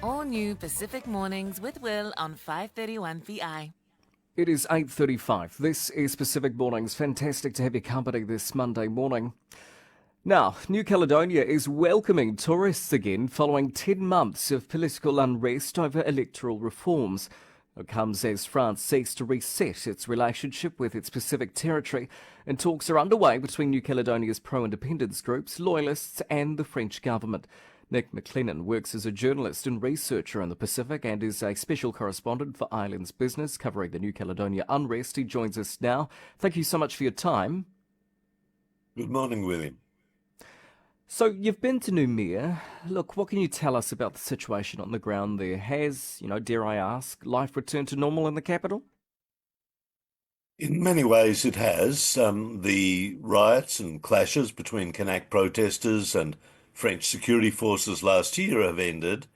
All new Pacific Mornings with Will on 531 VI. It is 8:35. This is Pacific Mornings. Fantastic to have your company this Monday morning. Now, New Caledonia is welcoming tourists again following 10 months of political unrest over electoral reforms. It comes as France seeks to reset its relationship with its Pacific territory, and talks are underway between New Caledonia's pro-independence groups, loyalists and the French government. Nic Maclellan works as a journalist and researcher in the Pacific and is a special correspondent for Islands Business covering the New Caledonia unrest. He joins us now. Thank you so much for your time. Good morning, William. So you've been to Noumea. Look, what can you tell us about the situation on the ground there? Has, dare I ask, life returned to normal in the capital? In many ways it has. The riots and clashes between Kanak protesters and French security forces last year have ended.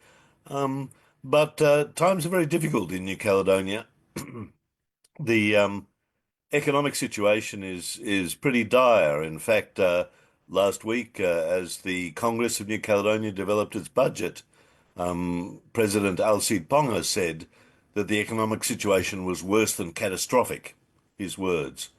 But times are very difficult in New Caledonia. The economic situation is pretty dire. In fact, last week, as the Congress of New Caledonia developed its budget, President Alcide Ponga said that the economic situation was worse than catastrophic, his words.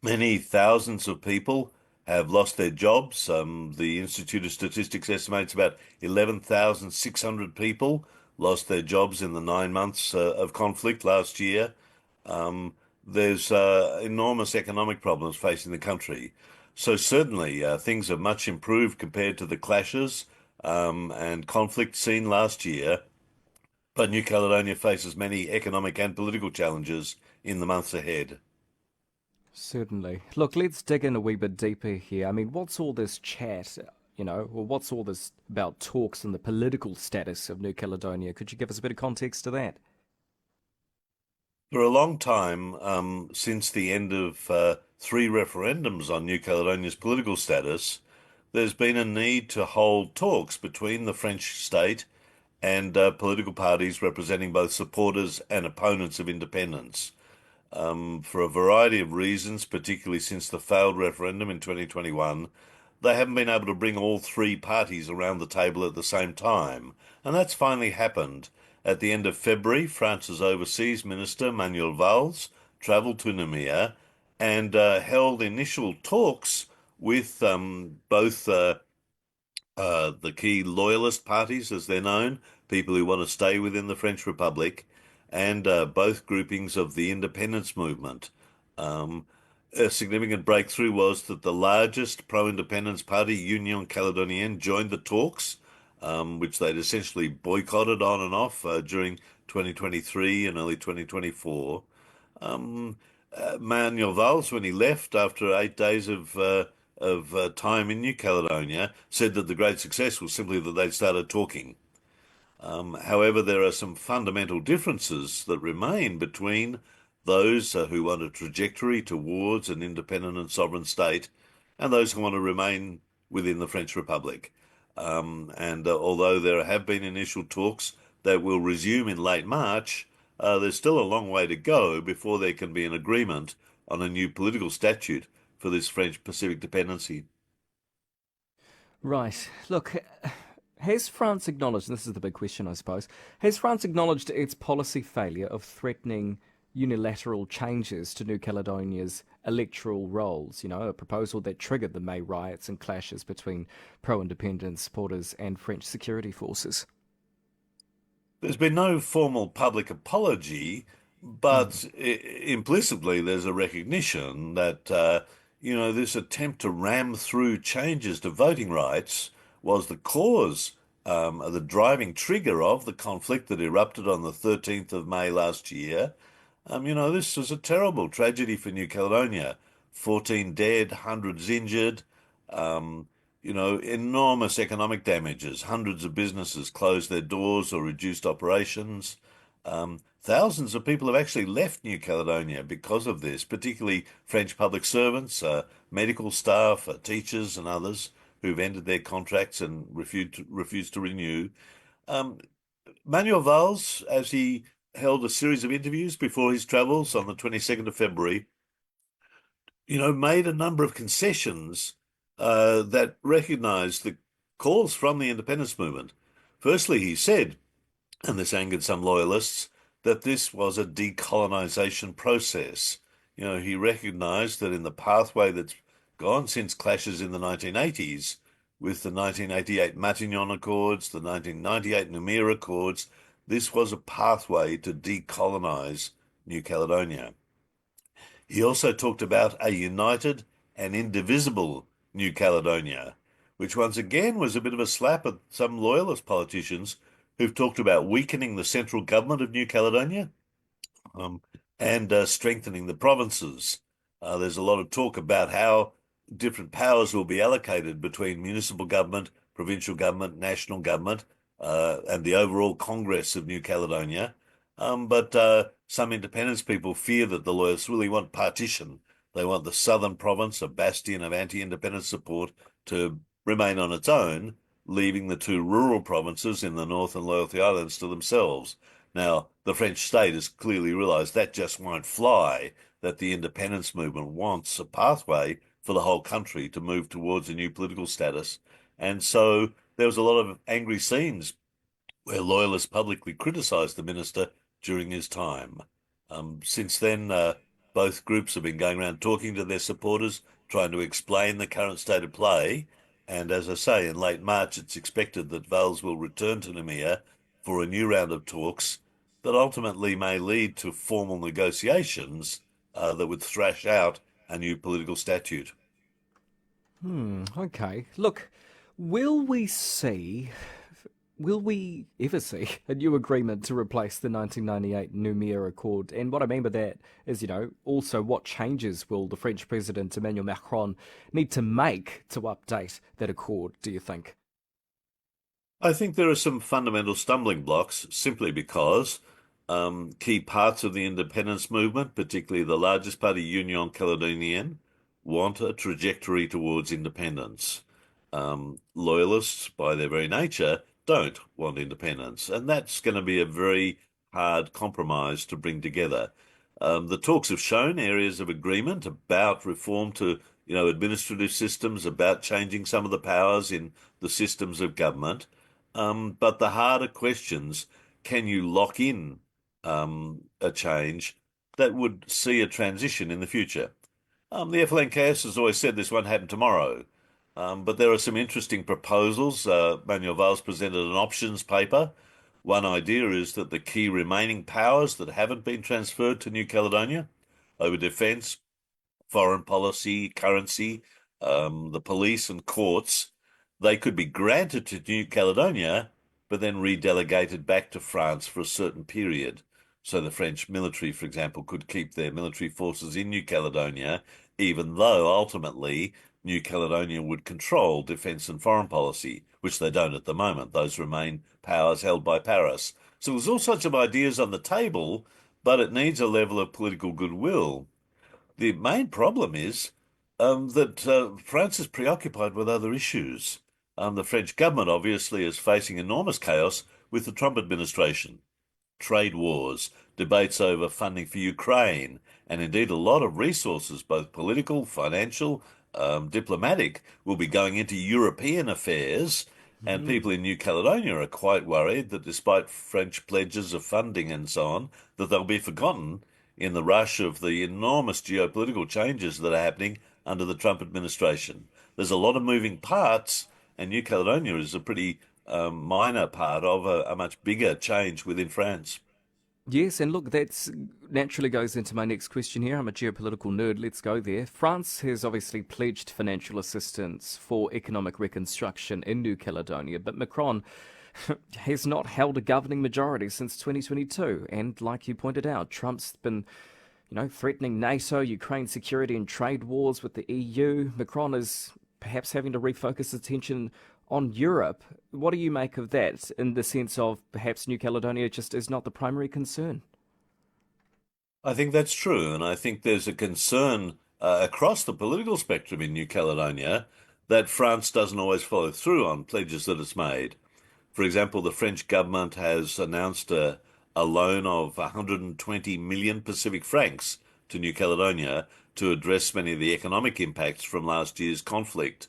Many thousands of people have lost their jobs. The Institute of Statistics estimates about 11,600 people lost their jobs in the 9 months of conflict last year. There's enormous economic problems facing the country. So certainly things have much improved compared to the clashes and conflict seen last year. But New Caledonia faces many economic and political challenges in the months ahead. Certainly. Look, let's dig in a wee bit deeper here. I mean, what's all this chat, or what's all this about talks and the political status of New Caledonia? Could you give us a bit of context to that? For a long time, since the end of 3 referendums on New Caledonia's political status, there's been a need to hold talks between the French state and political parties representing both supporters and opponents of independence. For a variety of reasons, particularly since the failed referendum in 2021, they haven't been able to bring all 3 parties around the table at the same time. And that's finally happened. At the end of February, France's Overseas Minister, Manuel Valls, travelled to Noumea and held initial talks with both the key loyalist parties, as they're known, people who want to stay within the French Republic, and both groupings of the independence movement. A significant breakthrough was that the largest pro-independence party, Union Caledonienne, joined the talks, which they'd essentially boycotted on and off during 2023 and early 2024. Manuel Valls, when he left after 8 days of time in New Caledonia, said that the great success was simply that they'd started talking. However, there are some fundamental differences that remain between those who want a trajectory towards an independent and sovereign state and those who want to remain within the French Republic. And although there have been initial talks that will resume in late March, there's still a long way to go before there can be an agreement on a new political statute for this French Pacific dependency. Right. Look, has France acknowledged, and this is the big question, I suppose, has France acknowledged its policy failure of threatening unilateral changes to New Caledonia's electoral rolls, a proposal that triggered the May riots and clashes between pro-independence supporters and French security forces? There's been no formal public apology, but implicitly there's a recognition that, this attempt to ram through changes to voting rights was the cause, the driving trigger of the conflict that erupted on the 13th of May last year. This was a terrible tragedy for New Caledonia. 14 dead, hundreds injured, enormous economic damages. Hundreds of businesses closed their doors or reduced operations. Thousands of people have actually left New Caledonia because of this, particularly French public servants, medical staff, teachers and others who've ended their contracts and refused to renew. Manuel Valls, as he held a series of interviews before his travels on the 22nd of February, made a number of concessions that recognised the calls from the independence movement Firstly, he said, and this angered some loyalists, that this was a decolonization process. He recognized that in the pathway that's gone since clashes in the 1980s, with the 1988 Matignon Accords, the 1998 Noumea Accords, this was a pathway to decolonize New Caledonia. He also talked about a united and indivisible New Caledonia, which once again was a bit of a slap at some loyalist politicians who've talked about weakening the central government of New Caledonia um, and strengthening the provinces. There's a lot of talk about how different powers will be allocated between municipal government, provincial government, national government, and the overall Congress of New Caledonia. But some independence people fear that the loyalists really want partition. They want the southern province, a bastion of anti-independence support, to remain on its own, leaving the two rural provinces in the North and Loyalty Islands to themselves. Now, the French state has clearly realized that just won't fly, that the independence movement wants a pathway for the whole country to move towards a new political status. And so there was a lot of angry scenes where loyalists publicly criticised the minister during his time. Since then, both groups have been going around talking to their supporters, trying to explain the current state of play. And as I say, in late March, it's expected that Wales will return to Noumea for a new round of talks that ultimately may lead to formal negotiations that would thrash out a new political statute. Okay. Look, will we see, will we ever see a new agreement to replace the 1998 Noumea Accord? And what I mean by that is, also what changes will the French President Emmanuel Macron need to make to update that accord, do you think? I think there are some fundamental stumbling blocks simply because key parts of the independence movement, particularly the largest party, Union Caledonienne, want a trajectory towards independence. Loyalists, by their very nature, don't want independence, and that's going to be a very hard compromise to bring together. The talks have shown areas of agreement about reform to, administrative systems, about changing some of the powers in the systems of government. But the harder questions, can you lock in a change that would see a transition in the future? The FLNKS has always said this won't happen tomorrow, but there are some interesting proposals. Manuel Valls presented an options paper. One idea is that the key remaining powers that haven't been transferred to New Caledonia over defence, foreign policy, currency, the police and courts, they could be granted to New Caledonia, but then redelegated back to France for a certain period. So the French military, for example, could keep their military forces in New Caledonia, even though ultimately New Caledonia would control defence and foreign policy, which they don't at the moment. Those remain powers held by Paris. So there's all sorts of ideas on the table, but it needs a level of political goodwill. The main problem is that France is preoccupied with other issues. The French government obviously is facing enormous chaos with the Trump administration, trade wars, debates over funding for Ukraine, and indeed a lot of resources, both political, financial, diplomatic, will be going into European affairs. And people in New Caledonia are quite worried that despite French pledges of funding and so on, that they'll be forgotten in the rush of the enormous geopolitical changes that are happening under the Trump administration. There's a lot of moving parts, and New Caledonia is a pretty minor part of a much bigger change within France. Yes, and look, that naturally goes into my next question here. I'm a geopolitical nerd. Let's go there. France has obviously pledged financial assistance for economic reconstruction in New Caledonia, but Macron has not held a governing majority since 2022. And like you pointed out, Trump's been, threatening NATO, Ukraine security and trade wars with the EU. Macron is perhaps having to refocus attention on Europe. What do you make of that in the sense of perhaps New Caledonia just is not the primary concern? I think that's true, and I think there's a concern across the political spectrum in New Caledonia that France doesn't always follow through on pledges that it's made. For example, the French government has announced a loan of 120 million Pacific francs to New Caledonia to address many of the economic impacts from last year's conflict.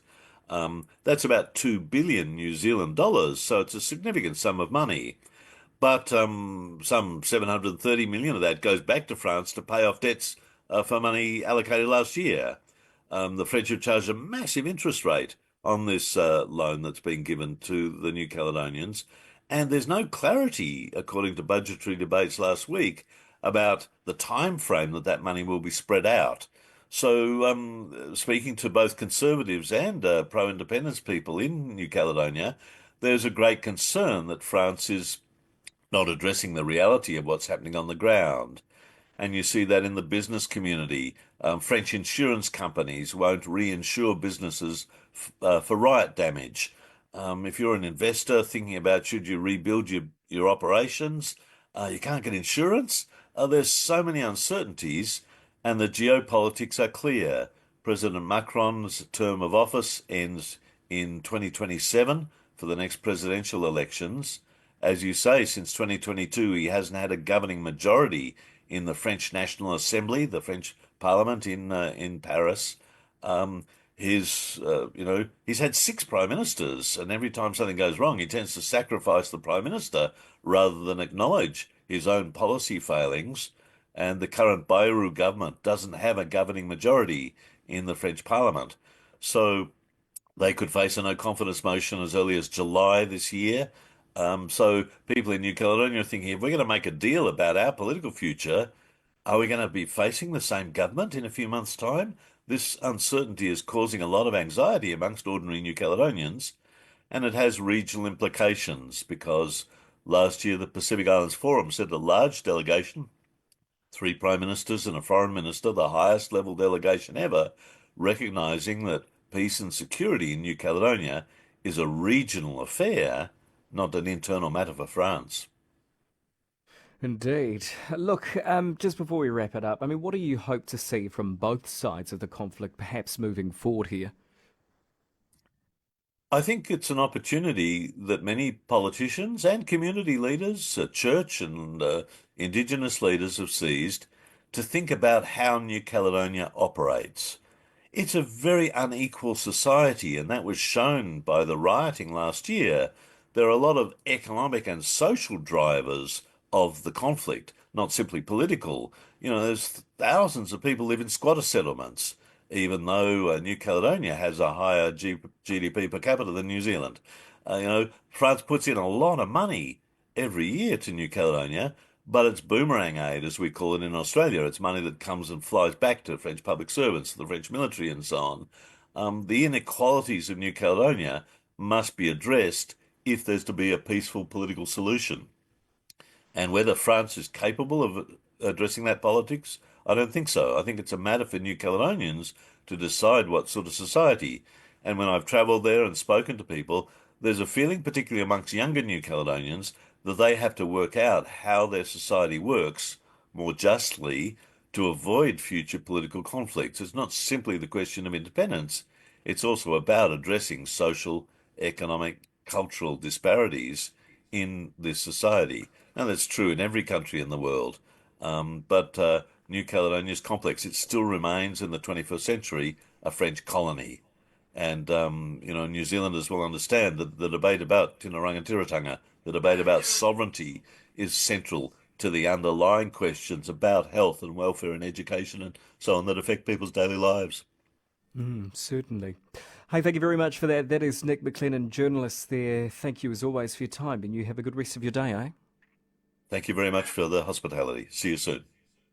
That's about 2 billion New Zealand dollars, so it's a significant sum of money. But some 730 million of that goes back to France to pay off debts for money allocated last year. The French have charged a massive interest rate on this loan that's been given to the New Caledonians, and there's no clarity, according to budgetary debates last week, about the time frame that that money will be spread out. So, speaking to both Conservatives and pro-independence people in New Caledonia, there's a great concern that France is not addressing the reality of what's happening on the ground. And you see that in the business community. French insurance companies won't reinsure businesses for riot damage. If you're an investor thinking about should you rebuild your operations, you can't get insurance. There's so many uncertainties, and the geopolitics are clear. President Macron's term of office ends in 2027 for the next presidential elections. As you say, since 2022, he hasn't had a governing majority in the French National Assembly, the French Parliament in Paris. He's had six prime ministers, and every time something goes wrong, he tends to sacrifice the prime minister rather than acknowledge his own policy failings. And the current Bayrou government doesn't have a governing majority in the French Parliament, so they could face a no confidence motion as early as July this year. So people in New Caledonia are thinking, if we're going to make a deal about our political future, are we going to be facing the same government in a few months' time? This uncertainty is causing a lot of anxiety amongst ordinary New Caledonians, and it has regional implications because last year the Pacific Islands Forum sent a large delegation, three prime ministers and a foreign minister, the highest level delegation ever, recognizing that peace and security in New Caledonia is a regional affair, not an internal matter for France. Indeed. Look, just before we wrap it up, I mean, what do you hope to see from both sides of the conflict, perhaps moving forward here? I think it's an opportunity that many politicians and community leaders, church and Indigenous leaders have seized to think about how New Caledonia operates. It's a very unequal society, and that was shown by the rioting last year. There are a lot of economic and social drivers of the conflict, not simply political. There's thousands of people live in squatter settlements, even though New Caledonia has a higher GDP per capita than New Zealand. France puts in a lot of money every year to New Caledonia, but it's boomerang aid, as we call it in Australia. It's money that comes and flies back to French public servants, the French military, and so on. The inequalities of New Caledonia must be addressed if there's to be a peaceful political solution. And whether France is capable of addressing that politics, I don't think so. I think it's a matter for New Caledonians to decide what sort of society. And when I've travelled there and spoken to people, there's a feeling, particularly amongst younger New Caledonians, that they have to work out how their society works more justly to avoid future political conflicts. It's not simply the question of independence. It's also about addressing social, economic, cultural disparities in this society. Now, that's true in every country in the world, but New Caledonia is complex. It still remains in the 21st century a French colony. And, New Zealanders will understand that the debate about Tino Rangatiratanga, the debate about sovereignty, is central to the underlying questions about health and welfare and education and so on that affect people's daily lives. Certainly. Hey, thank you very much for that. That is Nic Maclellan, journalist there. Thank you as always for your time, and you have a good rest of your day, eh? Thank you very much for the hospitality. See you soon.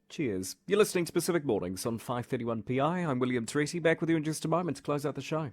Cheers. You're listening to Pacific Mornings on 531 PI. I'm William Terite, back with you in just a moment to close out the show.